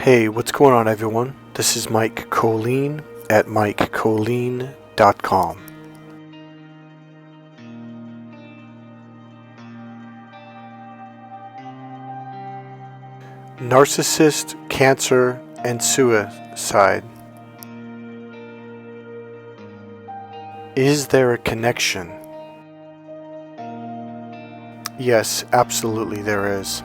Hey, what's going on, everyone? This is Mike Kollin at MikeKollin.com. Narcissist, cancer, and suicide. Is there a connection? Yes, absolutely there is.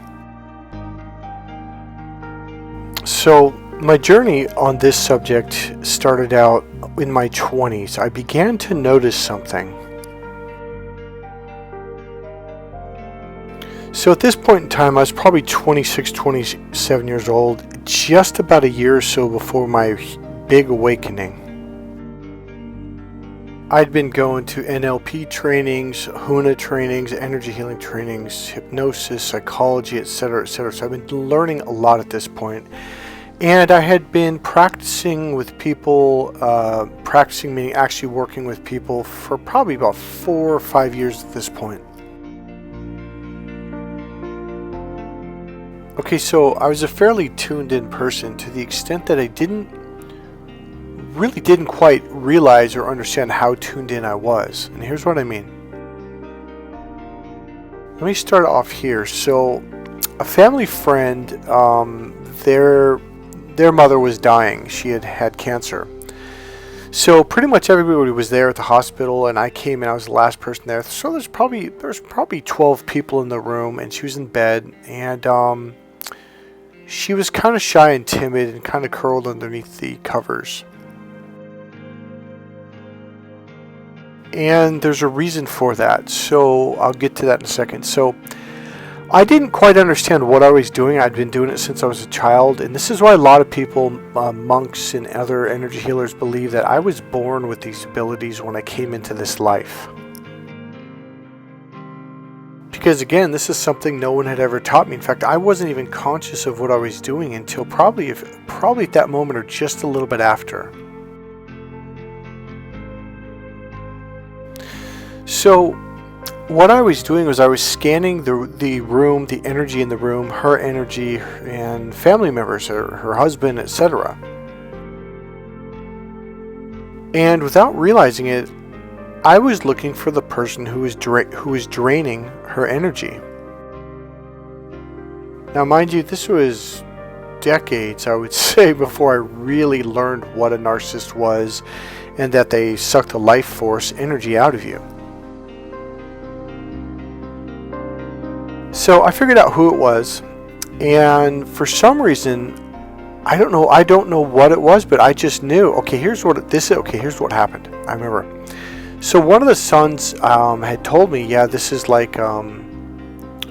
So, my journey on this subject started out in my 20s. I began to notice something. So at this point in time, I was probably 26, 27 years old, just about a year or so before my big awakening. I'd been going to NLP trainings, Huna trainings, energy healing trainings, hypnosis, psychology, etc., etc. So I've been learning a lot at this point. And I had been practicing with people, practicing meaning actually working with people for probably about 4 or 5 years at this point. Okay, so I was a fairly tuned in person to the extent that I really didn't quite realize or understand how tuned in I was. And here's what I mean. Let me start off here. So a family friend, their mother was dying. She had had cancer. So pretty much everybody was there at the hospital, and I came and I was the last person there. So there's probably 12 people in the room, and she was in bed, and she was kind of shy and timid and kind of curled underneath the covers. And there's a reason for that, so I'll get to that in a second. So I didn't quite understand what I was doing. I'd been doing it since I was a child, and this is why a lot of people, monks and other energy healers, believe that I was born with these abilities when I came into this life. Because again, this is something no one had ever taught me. In fact, I wasn't even conscious of what I was doing until probably at that moment or just a little bit after. So what I was doing was I was scanning the room, the energy in the room, her energy, and family members, her husband, etc. And without realizing it, I was looking for the person who was draining her energy. Now, mind you, this was decades, I would say, before I really learned what a narcissist was and that they suck the life force energy out of you. So I figured out who it was, and for some reason, I don't know what it was, but I just knew, okay, here's what happened. I remember. So one of the sons had told me, yeah, this is like, I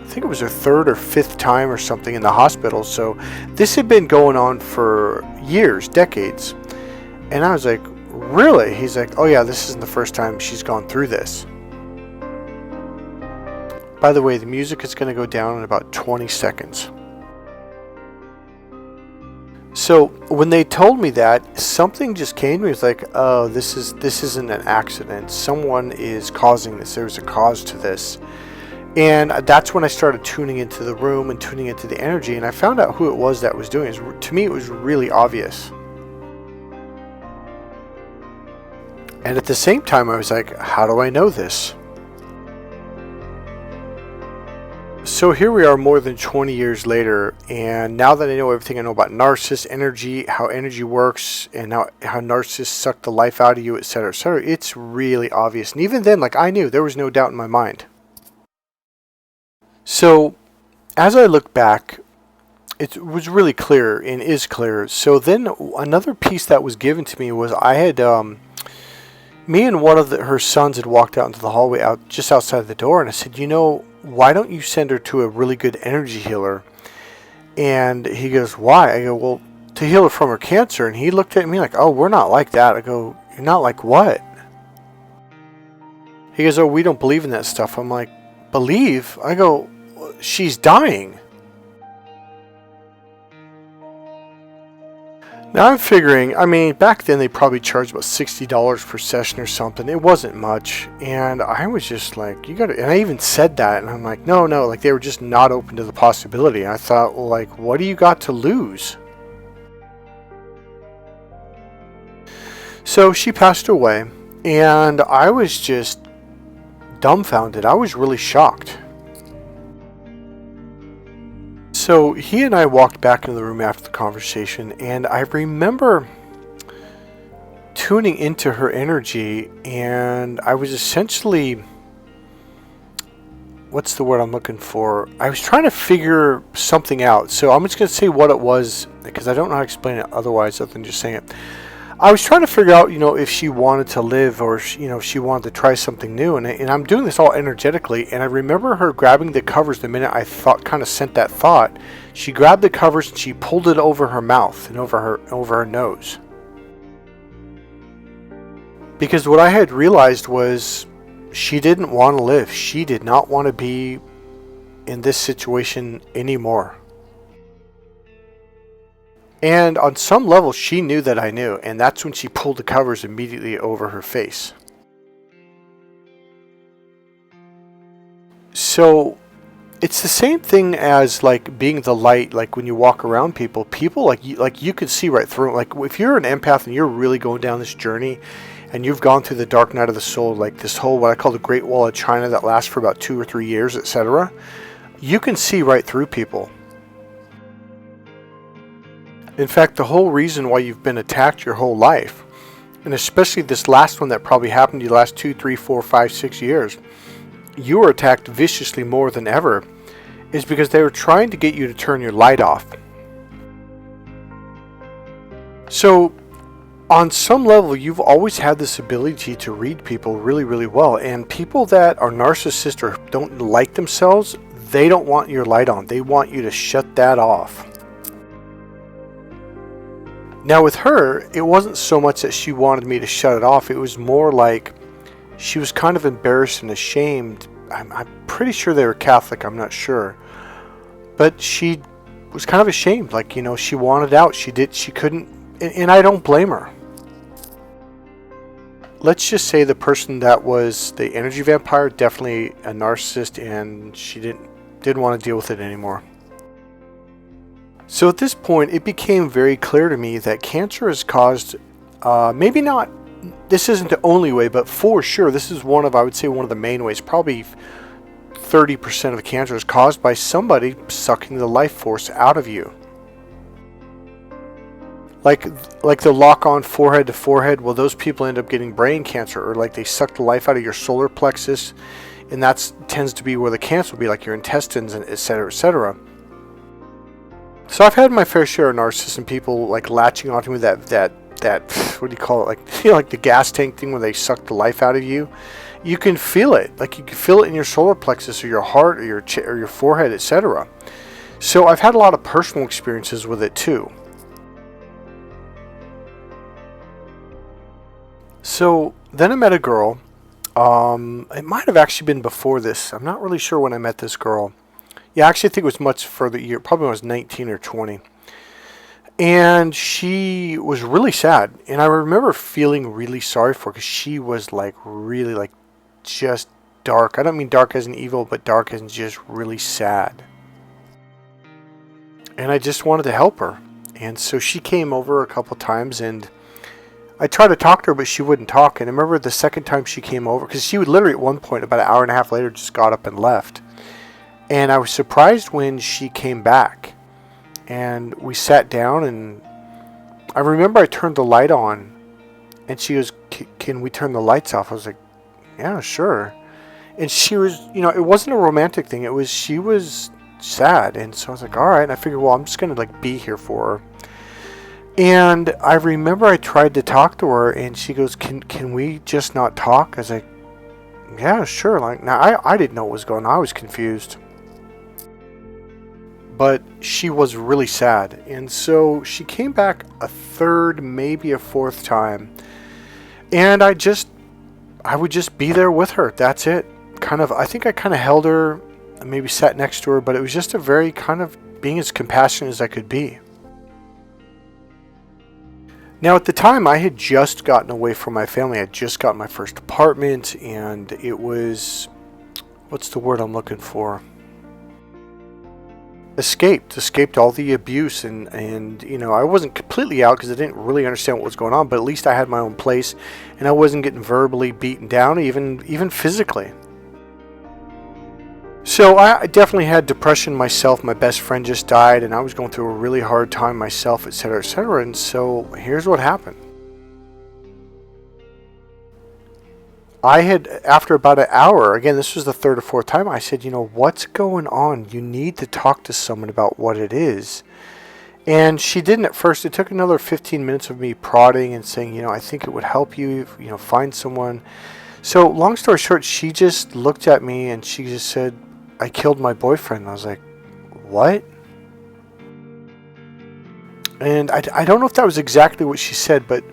think it was her 3rd or 5th time or something in the hospital. So this had been going on for years, decades. And I was like, really? He's like, oh yeah, this isn't the first time she's gone through this. By the way, the music is going to go down in about 20 seconds. So when they told me that, something just came to me. It was like, oh, this isn't an accident. Someone is causing this. There's a cause to this. And that's when I started tuning into the room and tuning into the energy, and I found out who it was that was doing it. To me, it was really obvious. And at the same time, I was like, how do I know this? So here we are more than 20 years later, and now that I know everything I know about narcissist energy, how energy works, and how narcissists suck the life out of you, etc., etc., it's really obvious. And even then, like, I knew, there was no doubt in my mind. So as I look back, it was really clear and is clear. So then another piece that was given to me was I had, me and one of her sons had walked out into the hallway just outside the door, and I said, why don't you send her to a really good energy healer? And he goes, why? I go, well, to heal her from her cancer. And he looked at me like, oh, we're not like that. I go, you're not like what? He goes, oh, we don't believe in that stuff. I'm like, believe? I go, she's dying. Now I'm figuring, back then they probably charged about $60 per session or something. It wasn't much. And I was just like, and I even said that, and I'm like, no, like they were just not open to the possibility. And I thought, well, like, what do you got to lose? So she passed away, and I was just dumbfounded. I was really shocked. So he and I walked back into the room after the conversation, and I remember tuning into her energy, and I was essentially, what's the word I'm looking for? I was trying to figure something out. So I'm just going to say what it was, because I don't know how to explain it otherwise other than just saying it. I was trying to figure out, if she wanted to live, or, if she wanted to try something new. And I'm doing this all energetically. And I remember her grabbing the covers the minute I kind of sent that thought. She grabbed the covers and she pulled it over her mouth and over her nose. Because what I had realized was she didn't want to live. She did not want to be in this situation anymore. And on some level, she knew that I knew, and that's when she pulled the covers immediately over her face. So it's the same thing as like being the light. Like when you walk around people like you could see right through. Like if you're an empath and you're really going down this journey, and you've gone through the dark night of the soul, like this whole what I call the Great Wall of China that lasts for about 2 or 3 years, etc., you can see right through people. In fact, the whole reason why you've been attacked your whole life, and especially this last one that probably happened to you the last 2, 3, 4, 5, 6 years, you were attacked viciously more than ever, is because they were trying to get you to turn your light off. So, on some level, you've always had this ability to read people really, really well. And people that are narcissists or don't like themselves, they don't want your light on. They want you to shut that off. Now with her, it wasn't so much that she wanted me to shut it off. It was more like she was kind of embarrassed and ashamed. I'm pretty sure they were Catholic. I'm not sure. But she was kind of ashamed. Like, she wanted out. She couldn't. And I don't blame her. Let's just say the person that was the energy vampire, definitely a narcissist, and she didn't want to deal with it anymore. So at this point, it became very clear to me that cancer is caused, maybe not, this isn't the only way, but for sure, this is one of the main ways. Probably 30% of the cancer is caused by somebody sucking the life force out of you. Like the lock-on forehead to forehead, well, those people end up getting brain cancer, or like they suck the life out of your solar plexus, and that tends to be where the cancer will be, like your intestines, and etc., etc. So I've had my fair share of narcissism people like latching onto me that what do you call it, like the gas tank thing where they suck the life out of you. You can feel it, like you can feel it in your solar plexus or your heart or your forehead, etc. So I've had a lot of personal experiences with it too. So then I met a girl. It might have actually been before this. I'm not really sure when I met this girl. Yeah, I actually think it was much further year. Probably when I was 19 or 20. And she was really sad. And I remember feeling really sorry for her because she was like really like just dark. I don't mean dark as in evil, but dark as in just really sad. And I just wanted to help her. And so she came over a couple times, and I tried to talk to her, but she wouldn't talk. And I remember the second time she came over, because she would literally at one point, about an hour and a half later, just got up and left. And I was surprised when she came back. And we sat down, and I remember I turned the light on. And she goes, can we turn the lights off? I was like, yeah, sure. And she was, it wasn't a romantic thing. She was sad. And so I was like, all right. And I figured, well, I'm just going to like be here for her. And I remember I tried to talk to her, and she goes, can we just not talk? I was like, yeah, sure. Like, now I didn't know what was going on. I was confused. But she was really sad. And so she came back a third, maybe a fourth time. And I would just be there with her. That's it. I think I kind of held her, and maybe sat next to her, but it was just a very kind of being as compassionate as I could be. Now, at the time, I had just gotten away from my family. I had just got my first apartment, and it was, what's the word I'm looking for? escaped all the abuse, and I wasn't completely out because I didn't really understand what was going on, but at least I had my own place, and I wasn't getting verbally beaten down, even physically. So I definitely had depression myself. My best friend just died, and I was going through a really hard time myself, etc., etc. And so here's what happened. I had, after about an hour, again, this was the third or fourth time, I said, what's going on? You need to talk to someone about what it is. And she didn't at first. It took another 15 minutes of me prodding and saying, I think it would help you, find someone. So long story short, she just looked at me and she just said, I killed my boyfriend. And I was like, what? And I don't know if that was exactly what she said, but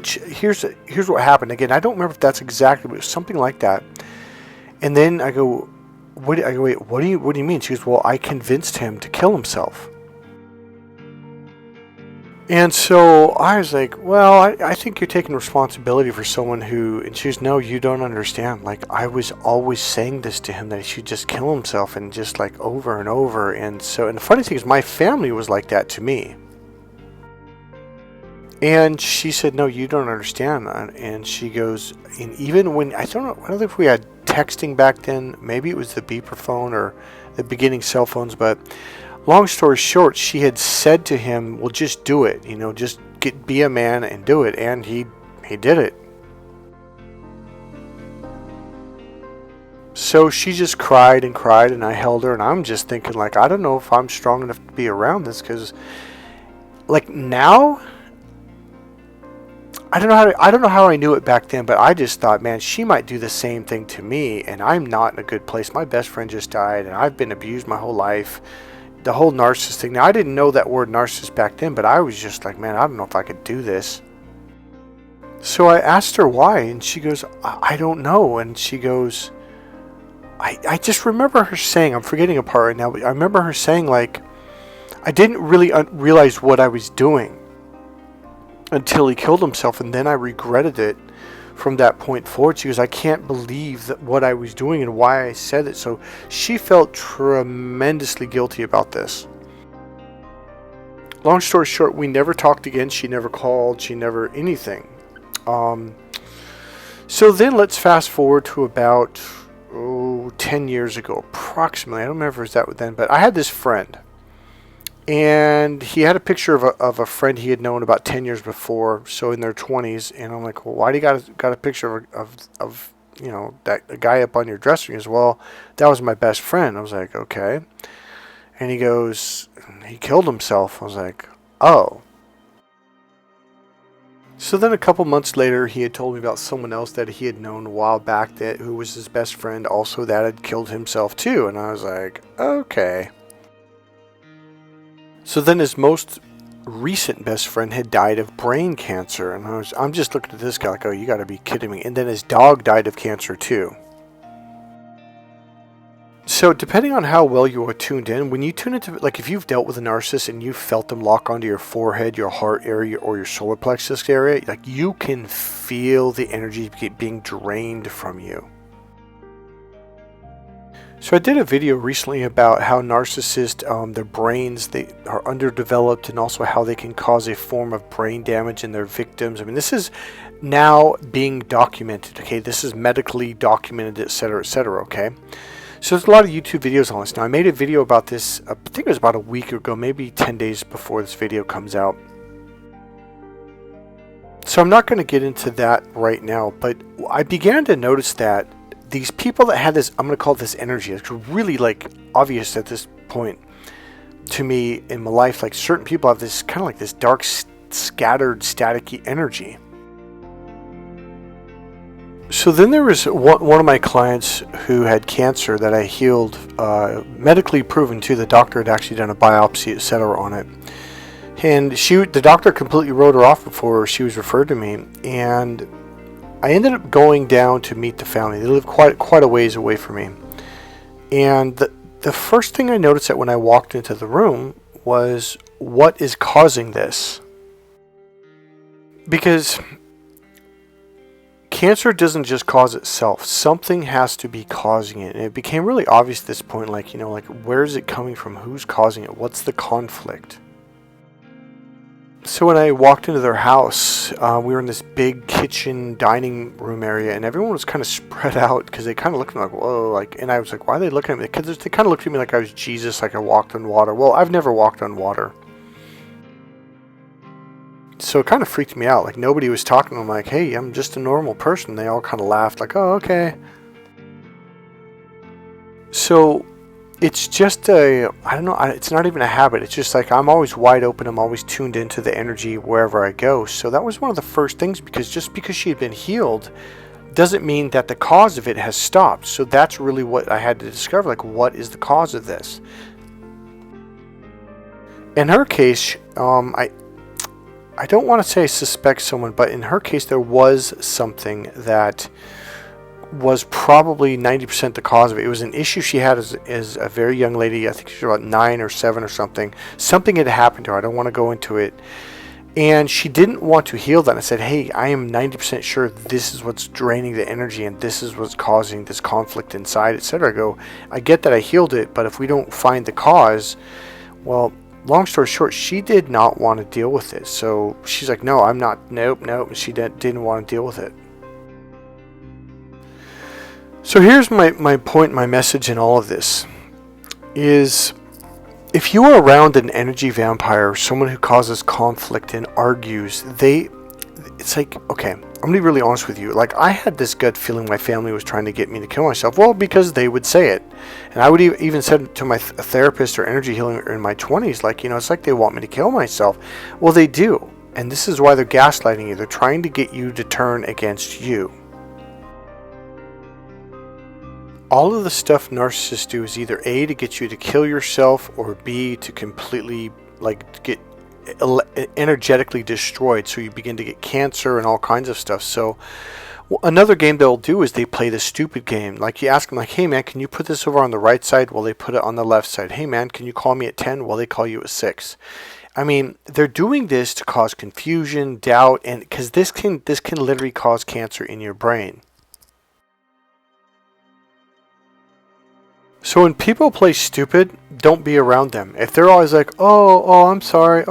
here's what happened. Again, I don't remember if that's exactly, but it was something like that. And then I go, wait, what do you mean? She goes, well, I convinced him to kill himself. And so I was like, well, I think you're taking responsibility for someone who, and she goes, no, you don't understand. Like, I was always saying this to him, that he should just kill himself, and just like over and over. And the funny thing is, my family was like that to me. And she said, no, you don't understand. And she goes, and even when, I don't know if we had texting back then, maybe it was the beeper phone or the beginning cell phones, but long story short, she had said to him, well, just do it, just be a man and do it. And he did it. So she just cried and cried, and I held her, and I'm just thinking, like, I don't know if I'm strong enough to be around this, because like now, I don't know how I knew it back then, but I just thought, man, she might do the same thing to me, and I'm not in a good place. My best friend just died, and I've been abused my whole life. The whole narcissist thing. Now, I didn't know that word narcissist back then, but I was just like, man, I don't know if I could do this. So I asked her why, and she goes, I don't know. And she goes, I just remember her saying, I'm forgetting a part right now, but I remember her saying, like, I didn't really realize what I was doing until he killed himself, and then I regretted it from that point forward. She goes, I can't believe that what I was doing and why I said it. So she felt tremendously guilty about this. Long story short, we never talked again. She never called. She never anything. So then let's fast forward to about 10 years ago, approximately. I don't remember if it was that then, but I had this friend. And he had a picture of a friend he had known about 10 years before, so in their 20s. And I'm like, well, why do you got a picture of that a guy up on your dresser? He goes, well, that was my best friend. I was like, okay. And he goes, he killed himself. I was like, oh. So then a couple months later, he had told me about someone else that he had known a while back who was his best friend, also that had killed himself too. And I was like, okay. So then his most recent best friend had died of brain cancer. And I'm just looking at this guy like, oh, you got to be kidding me. And then his dog died of cancer too. So depending on how well you are tuned in, when you tune into, like if you've dealt with a narcissist and you've felt them lock onto your forehead, your heart area, or your solar plexus area, like you can feel the energy being drained from you. So I did a video recently about how narcissists, their brains, they are underdeveloped, and also how they can cause a form of brain damage in their victims. I mean, this is now being documented, okay? This is medically documented, etc., okay? So there's a lot of YouTube videos on this. Now, I made a video about this, I think it was about a week ago, maybe 10 days before this video comes out. So I'm not going to get into that right now, but I began to notice that these people that had this, I'm going to call it this energy, it's really like obvious at this point to me in my life, like certain people have this kind of like this dark, scattered, staticky energy. So then there was one of my clients who had cancer that I healed, medically proven too. The doctor had actually done a biopsy, etc. on it. And the doctor completely wrote her off before she was referred to me. And I ended up going down to meet the family. They live quite a ways away from me. And the first thing I noticed that when I walked into the room was, what is causing this? Because Cancer doesn't just cause itself. Something has to be causing it. And it became really obvious at this point, like, where is it coming from? Who's causing it? What's the conflict? So when I walked into their house, we were in this big kitchen dining room area, and everyone was kind of spread out because they kind of looked at me like, whoa, and I was like, why are they looking at me? Because they kind of looked at me like I was Jesus, like I walked on water. Well, I've never walked on water. So it kind of freaked me out. Like, nobody was talking to them like, hey, I'm just a normal person. They all kind of laughed like, oh, okay. So it's just I don't know, it's not even a habit. It's just like I'm always wide open. I'm always tuned into the energy wherever I go. So that was one of the first things, because just because she had been healed doesn't mean that the cause of it has stopped. So that's really what I had to discover. Like, what is the cause of this? In her case, I don't want to say I suspect someone, but in her case, there was something that was probably 90% the cause of it. It was an issue she had as a very young lady. I think she was about 9 or 7 or something. Something had happened to her. I don't want to go into it. And she didn't want to heal that. I said, hey, I am 90% sure this is what's draining the energy, and this is what's causing this conflict inside, etc. I get that I healed it, but if we don't find the cause, well, long story short, she did not want to deal with it. So she's like, no, I'm not, nope. And she didn't want to deal with it. So here's my point, my message in all of this is, if you are around an energy vampire, someone who causes conflict and argues, it's like, okay, I'm going to be really honest with you. Like, I had this gut feeling my family was trying to get me to kill myself. Well, because they would say it. And I would even said to my therapist or energy healer in my 20s, like, it's like they want me to kill myself. Well, they do. And this is why they're gaslighting you. They're trying to get you to turn against you. All of the stuff narcissists do is either A, to get you to kill yourself, or B, to completely get energetically destroyed, so you begin to get cancer and all kinds of stuff. So another game they'll do is they play the stupid game. Like, you ask them, like, hey man, can you put this over on the right side? Well, they put it on the left side. Hey man, can you call me at 10? Well, they call you at 6. I mean, they're doing this to cause confusion, doubt, and because this can literally cause cancer in your brain. So when people play stupid, don't be around them. If they're always like, oh, I'm sorry,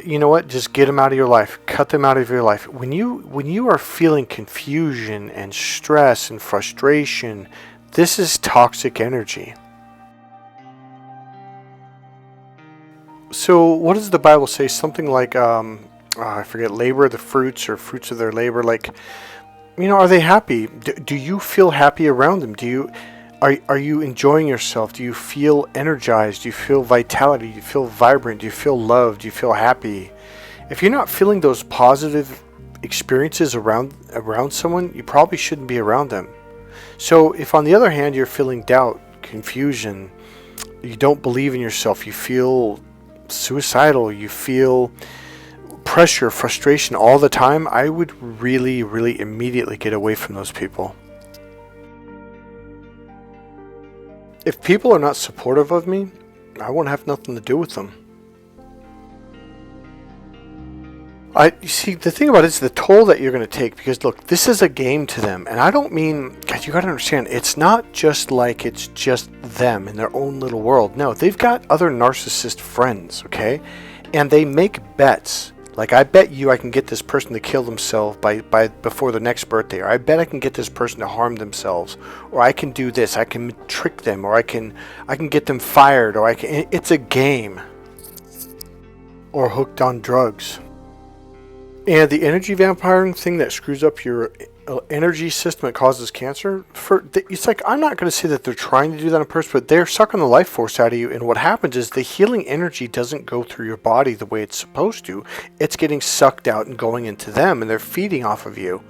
you know what? Just get them out of your life. Cut them out of your life. When you are feeling confusion and stress and frustration, this is toxic energy. So what does the Bible say? Something like, I forget, labor the fruits, or fruits of their labor. Like, are they happy? Do you feel happy around them? Are you enjoying yourself? Do you feel energized? Do you feel vitality? Do you feel vibrant? Do you feel loved? Do you feel happy? If you're not feeling those positive experiences around someone, you probably shouldn't be around them. So if on the other hand you're feeling doubt, confusion, you don't believe in yourself, you feel suicidal, you feel pressure, frustration all the time, I would really, really immediately get away from those people. If people are not supportive of me, I won't have nothing to do with them. You see, the thing about it is the toll that you're going to take, because look, this is a game to them, and I don't mean, guys, you got to understand, it's not just like it's just them in their own little world. No, they've got other narcissist friends, okay? And they make bets. Like, I bet you I can get this person to kill themselves by before their next birthday, or I bet I can get this person to harm themselves, or I can do this, I can trick them, or I can get them fired, or it's a game. Or hooked on drugs. And the energy vampiring thing that screws up your energy system that causes cancer, it's like, I'm not going to say that they're trying to do that on purpose, but they're sucking the life force out of you, and what happens is the healing energy doesn't go through your body the way it's supposed to. It's getting sucked out and going into them, and they're feeding off of you.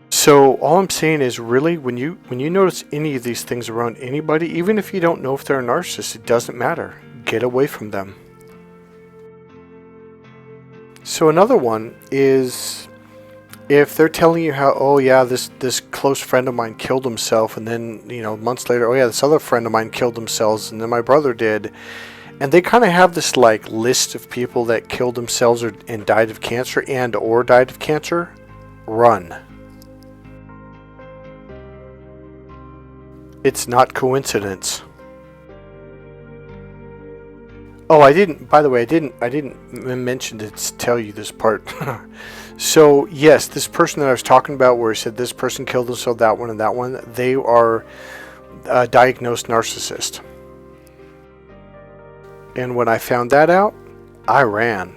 So all I'm saying is, really, when you notice any of these things around anybody, even if you don't know if they're a narcissist, it doesn't matter. Get away from them. So another one is, if they're telling you how, oh yeah, this close friend of mine killed himself, and then, months later, oh yeah, this other friend of mine killed themselves, and then my brother did, and they kind of have this list of people that killed themselves and died of cancer, or died of cancer. run. It's not coincidence. Oh, I didn't, by the way, I didn't mention to tell you this part. So, yes, this person that I was talking about where I said this person killed themselves, that one and that one, they are a diagnosed narcissist. And when I found that out, I ran.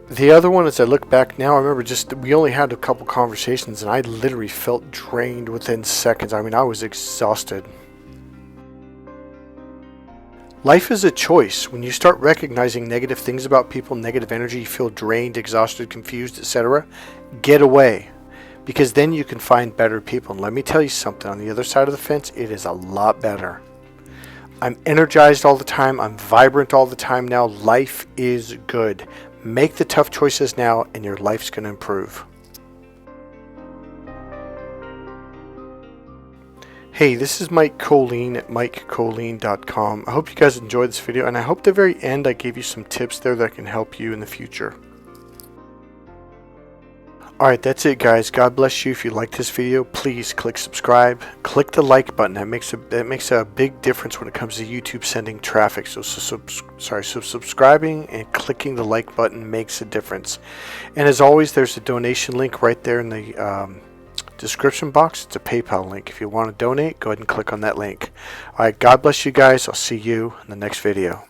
The other one, as I look back now, I remember we only had a couple conversations and I literally felt drained within seconds. I mean, I was exhausted. Life is a choice. When you start recognizing negative things about people, negative energy, you feel drained, exhausted, confused, etc., get away. Because then you can find better people. And let me tell you something, on the other side of the fence, it is a lot better. I'm energized all the time. I'm vibrant all the time now. Life is good. Make the tough choices now and your life's going to improve. Hey, this is Mike Kollin at MikeKollin.com. I hope you guys enjoyed this video, and I hope at the very end I gave you some tips there that can help you in the future. Alright, that's it guys. God bless you. If you liked this video, please click subscribe. Click the like button. That makes a big difference when it comes to YouTube sending traffic. So subscribing and clicking the like button makes a difference. And as always, there's a donation link right there in the description box. It's a PayPal link. If you want to donate, go ahead and click on that link. Alright, God bless you guys. I'll see you in the next video.